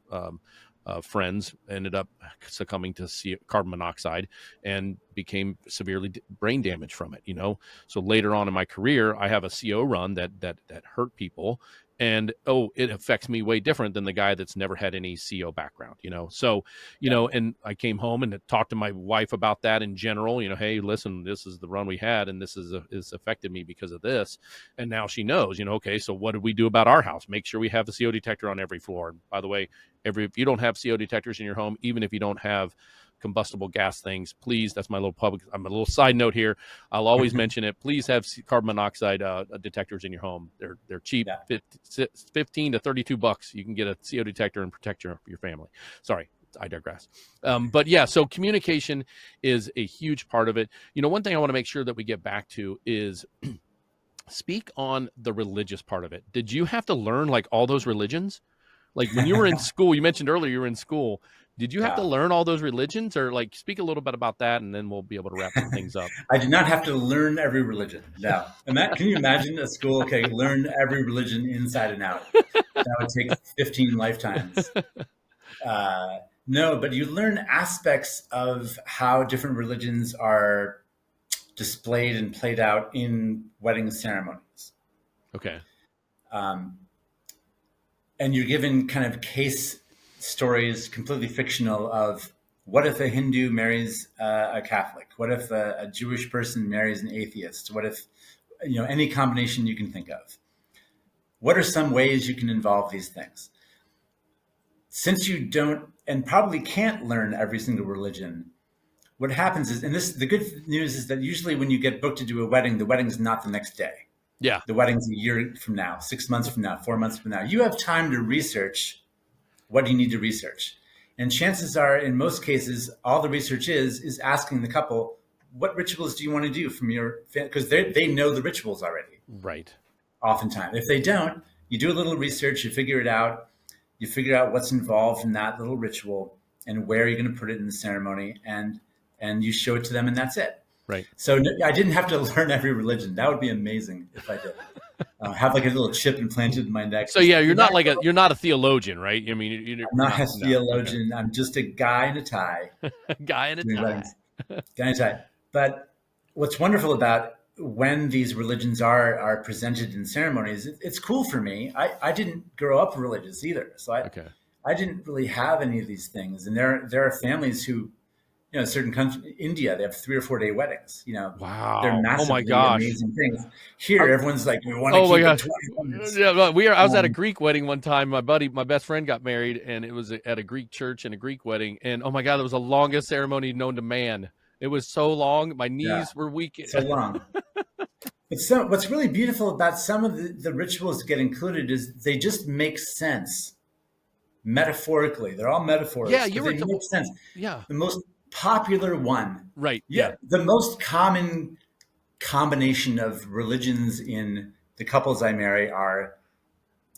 friends ended up succumbing to carbon monoxide and became severely brain damaged from it. So later on in my career, I have a CO run that hurt people, and it affects me way different than the guy that's never had any CO background. So and I came home and talked to my wife about that in general. Hey, listen, this is the run we had, and this is affected me because of this. And now she knows. Okay, so what did we do about our house? Make sure we have a CO detector on every floor. And by the way, if you don't have CO detectors in your home, even if you don't have combustible gas things, please, that's my I'm a little side note here, I'll always mention it, please have carbon monoxide detectors in your home. They're cheap, Yeah. 15 to $32. You can get a CO detector and protect your family. Sorry, I digress. But yeah, so communication is a huge part of it. One thing I want to make sure that we get back to is speak on the religious part of it. Did you have to learn like all those religions? Like when you were in school, you mentioned earlier you were in school. Did you have to Yeah. learn all those religions, or like speak a little bit about that, and then we'll be able to wrap some things up? I did not have to learn every religion. No. Can you imagine a school? Okay, learn every religion inside and out. That would take 15 lifetimes. No, but you learn aspects of how different religions are displayed and played out in wedding ceremonies. Okay. Um, and you're given kind of case stories, completely fictional, of what if a Hindu marries a Catholic? What if a Jewish person marries an atheist? What if, any combination you can think of? What are some ways you can involve these things? Since you don't and probably can't learn every single religion, what happens is, and the good news is that usually when you get booked to do a wedding, the wedding's not the next day. Yeah. The wedding's a year from now, 6 months from now, 4 months from now. You have time to research what you need to research. And chances are, in most cases, all the research is asking the couple, what rituals do you want to do from your family? Because they know the rituals already, Right. oftentimes. If they don't, you do a little research, you figure it out, you figure out what's involved in that little ritual and where you're going to put it in the ceremony, and you show it to them, and that's it. Right. So I didn't have to learn every religion. That would be amazing if I did. Have like a little chip implanted in my neck. So yeah, you're not a theologian, right? I mean, I'm not a no. theologian. Okay. I'm just a guy in a tie Okay. Guy in a doing tie. weddings. Guy in a tie. But what's wonderful about when these religions are presented in ceremonies, it's cool for me. I didn't grow up religious either, so Okay. I didn't really have any of these things. And there are families who, certain countries, India, they have 3 or 4 day weddings. They're Wow. Oh my massively gosh. amazing things. Here, everyone's like, we want to Oh my keep it gosh. 21 minutes. Yeah, I was at a Greek wedding one time. My best friend got married, and it was at a Greek church and a Greek wedding. And oh my God, it was the longest ceremony known to man. It was so long. My Yeah, knees were weak. so long. But what's really beautiful about some of the rituals that get included is they just make sense metaphorically. They're all Yeah, metaphors, you but were. they make sense. Yeah. The most popular one, Right. yeah, Yeah. the most common combination of religions in the couples I marry are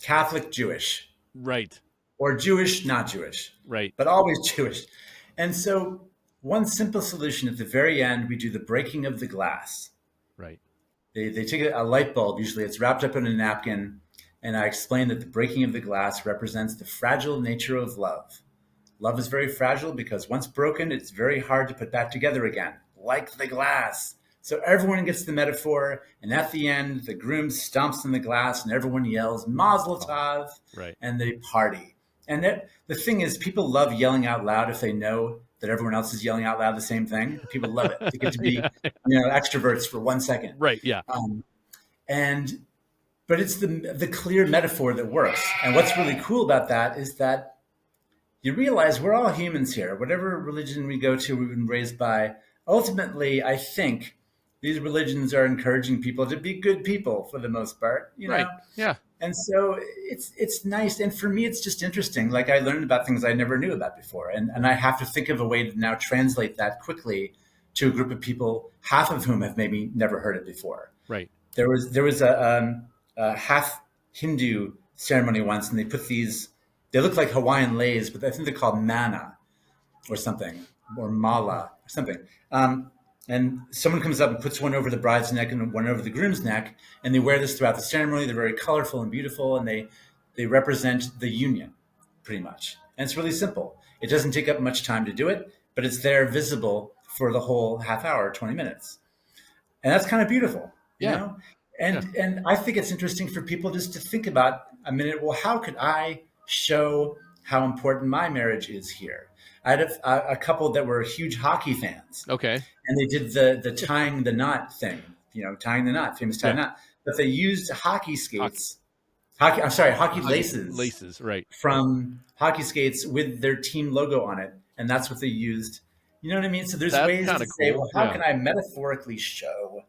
Catholic Jewish Right. or Jewish not Jewish, Right. but always Jewish. And so, one simple solution at the very end, we do the breaking of the glass. Right. They take a light bulb, usually it's wrapped up in a napkin, and I explain that the breaking of the glass represents the fragile nature of love. Love is very fragile because once broken, it's very hard to put back together again, like the glass. So everyone gets the metaphor, and at the end, the groom stomps in the glass, and everyone yells "Mazel Tov," Right. and they party. And the thing is, people love yelling out loud if they know that everyone else is yelling out loud the same thing. People love it. They get to be, Yeah. extroverts for 1 second. Right. Yeah. And but it's the clear metaphor that works. And what's really cool about that is that you realize we're all humans here. Whatever religion we go to, we've been raised by. Ultimately, I think these religions are encouraging people to be good people for the most part, Right. Yeah. And so it's nice. And for me, it's just interesting. Like I learned about things I never knew about before. And I have to think of a way to now translate that quickly to a group of people, half of whom have maybe never heard it before. Right. There was a half Hindu ceremony once, and they put they look like Hawaiian leis, but I think they're called mana or something, or mala or something. And someone comes up and puts one over the bride's neck and one over the groom's neck, and they wear this throughout the ceremony. They're very colorful and beautiful, and they represent the union, pretty much. And it's really simple. It doesn't take up much time to do it, but it's there visible for the whole half hour, 20 minutes. And that's kind of beautiful, Yeah. And I think it's interesting for people just to think about a minute, well, how could I show how important my marriage is here? I had a couple that were huge hockey fans. Okay. And they did the tying the knot thing, tying the knot, famous tying knot. But they used hockey skates, hockey laces. Laces, right. From hockey skates with their team logo on it. And that's what they used. You know what I mean? So there's That's ways to kinda say, cool. well, how Yeah. can I metaphorically show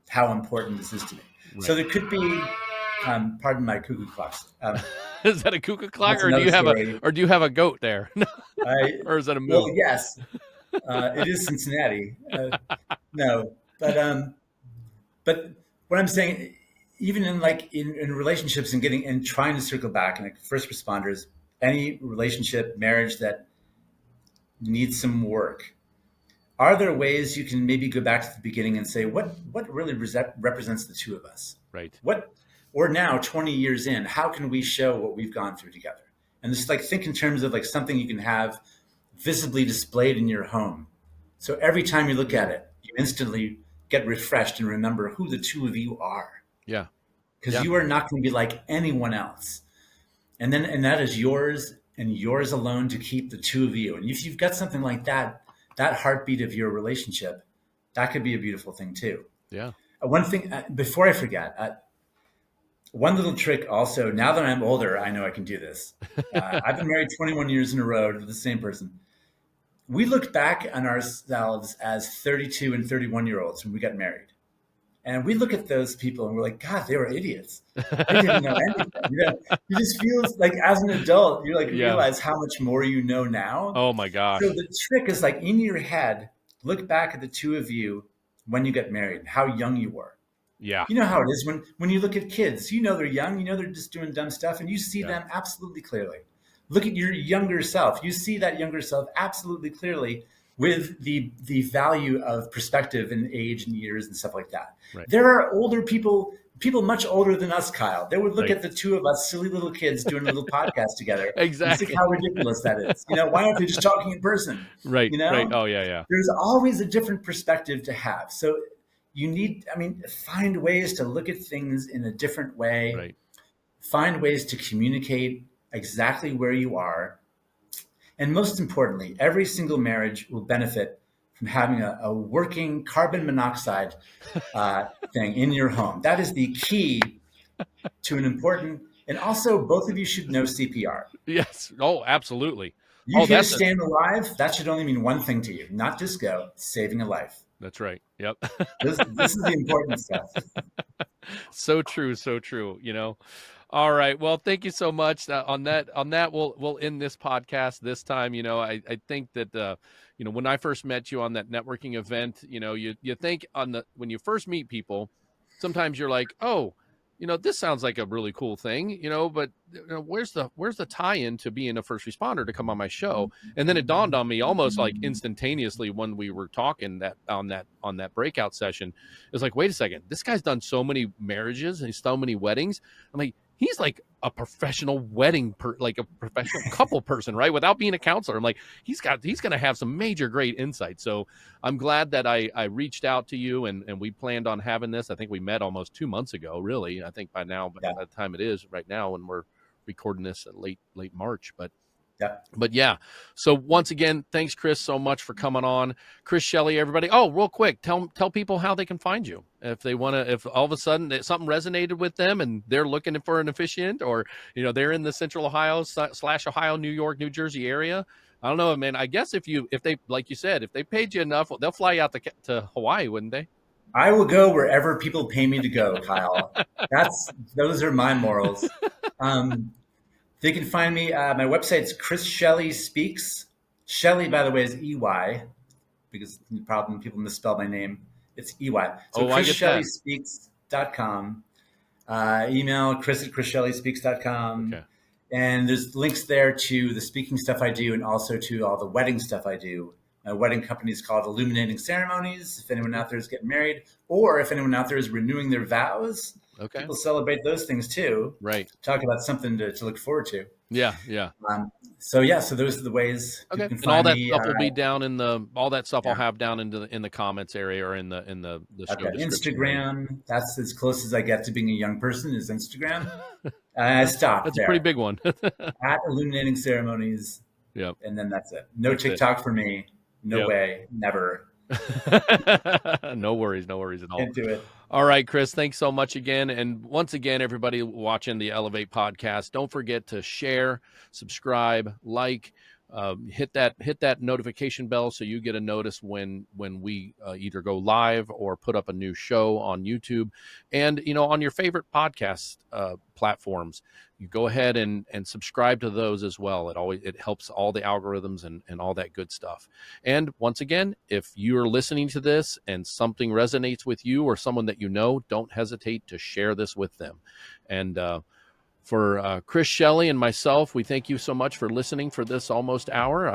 how important this is to me? Right. So there could be, pardon my cuckoo clocks. Is that a cuckoo clock, That's or do you have another a goat there, or is that a moon? Well, yes, it is Cincinnati. No, but what I'm saying, even in relationships and trying to circle back, and like first responders, any relationship, marriage that needs some work, are there ways you can maybe go back to the beginning and say what really represents the two of us? Right. Or now 20 years in, how can we show what we've gone through together? And just think in terms of something you can have visibly displayed in your home. So every time you look at it, you instantly get refreshed and remember who the two of you are. Yeah. Because you are not going to be like anyone else. And that is yours and yours alone to keep, the two of you. And if you've got something like that heartbeat of your relationship, that could be a beautiful thing too. Yeah. One thing, before I forget, one little trick also, now that I'm older, I know I can do this. I've been married 21 years in a row to the same person. We looked back on ourselves as 32 and 31-year-olds when we got married. And we look at those people and we're like, God, they were idiots. They didn't know anything. You just feel like as an adult, you realize how much more you know now. Oh my gosh. So the trick is in your head, look back at the two of you when you got married, how young you were. Yeah. You know how it is when you look at kids, they're young, they're just doing dumb stuff, and you see them absolutely clearly. Look at your younger self. You see that younger self absolutely clearly with the value of perspective and age and years and stuff like that. Right. There are older people much older than us, Kyle. They would look at the two of us silly little kids doing a little podcast together. Exactly. And think how ridiculous that is. Why aren't they just talking in person? Right. Right. Oh yeah. There's always a different perspective to have. So you need, find ways to look at things in a different way. Right. Find ways to communicate exactly where you are. And most importantly, every single marriage will benefit from having a working carbon monoxide thing in your home. That is the key to an important, and also both of you should know CPR. Yes. Oh, absolutely. You hear Stand Alive, that should only mean one thing to you, not disco, saving a life. That's right. Yep. This is the important stuff. So true, so true. All right. Well, thank you so much. On that, we'll end this podcast this time. I think that when I first met you on that networking event, you think when you first meet people, sometimes you're like, oh, this sounds like a really cool thing, but where's the tie-in to being a first responder to come on my show? And then it dawned on me almost like instantaneously when we were talking on that breakout session. It's like, wait a second, this guy's done so many marriages and so many weddings. I'm like, he's like a professional like a professional couple person, right? Without being a counselor. I'm like, he's going to have some major great insight. So I'm glad that I reached out to you and we planned on having this. I think we met almost 2 months ago, really. I think by now, by the time it is right now when we're recording this at late March, but yeah. So once again, thanks, Chris, so much for coming on. Chris Shelley, everybody. Oh, real quick, tell people how they can find you if they want to. If all of a sudden something resonated with them and they're looking for an officiant, or they're in the Central Ohio / Ohio, New York, New Jersey area. I don't know, man. I guess if they, like you said, if they paid you enough, they'll fly out to Hawaii, wouldn't they? I will go wherever people pay me to go, Kyle. Those are my morals. They can find me. My website's Chris Shelley Speaks. Shelley, by the way, is EY, because probably people misspell my name. It's EY. So ChrisShelleySpeaks.com. Email Chris@ChrisShelleySpeaks.com. Okay. And there's links there to the speaking stuff I do and also to all the wedding stuff I do. My wedding company is called Illuminating Ceremonies. If anyone out there is getting married, or if anyone out there is renewing their vows, people celebrate those things too. Right. Talk about something to look forward to. Yeah. So those are the ways. Okay. You can and find all that me, stuff will be down all that stuff I'll have down in the comments area or in the show description. Instagram. That's as close as I get to being a young person is Instagram. I stopped. That's there. a pretty big one. At Illuminating Ceremonies. Yep. And then that's it. No TikTok for me. No way. Never. No worries at all. Can't do it. All right, Chris, thanks so much again. And once again, everybody watching the E11evate podcast, don't forget to share, subscribe, like, hit that notification bell so you get a notice when we either go live or put up a new show on YouTube. And, on your favorite podcast platforms, you go ahead and subscribe to those as well. It helps all the algorithms and all that good stuff. And once again, if you're listening to this and something resonates with you or someone that don't hesitate to share this with them. And for Chris Shelley and myself, we thank you so much for listening for this almost hour.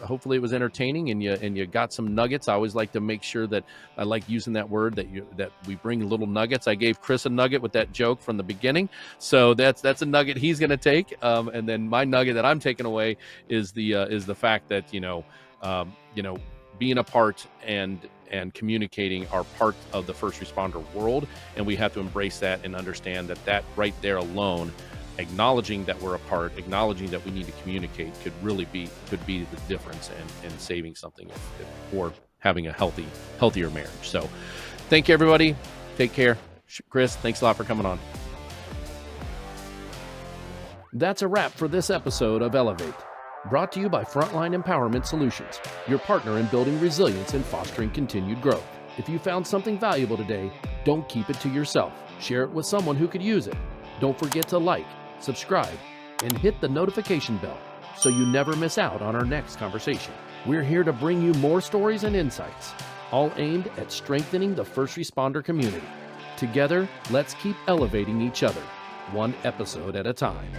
Hopefully it was entertaining and you got some nuggets. I always like to make sure that I like using that word that we bring little nuggets. I gave Chris a nugget with that joke from the beginning, so that's a nugget he's going to take. And then my nugget that I'm taking away is the fact that being a part and communicating are part of the first responder world, and we have to embrace that and understand that right there alone, acknowledging that we're a part, acknowledging that we need to communicate could be the difference in saving something or having a healthier marriage. So thank you, everybody. Take care. Chris, thanks a lot for coming on. That's a wrap for this episode of Elevate. Brought to you by Frontline Empowerment Solutions, your partner in building resilience and fostering continued growth. If you found something valuable today, don't keep it to yourself. Share it with someone who could use it. Don't forget to like, subscribe, and hit the notification bell so you never miss out on our next conversation. We're here to bring you more stories and insights, all aimed at strengthening the first responder community. Together, let's keep elevating each other, one episode at a time.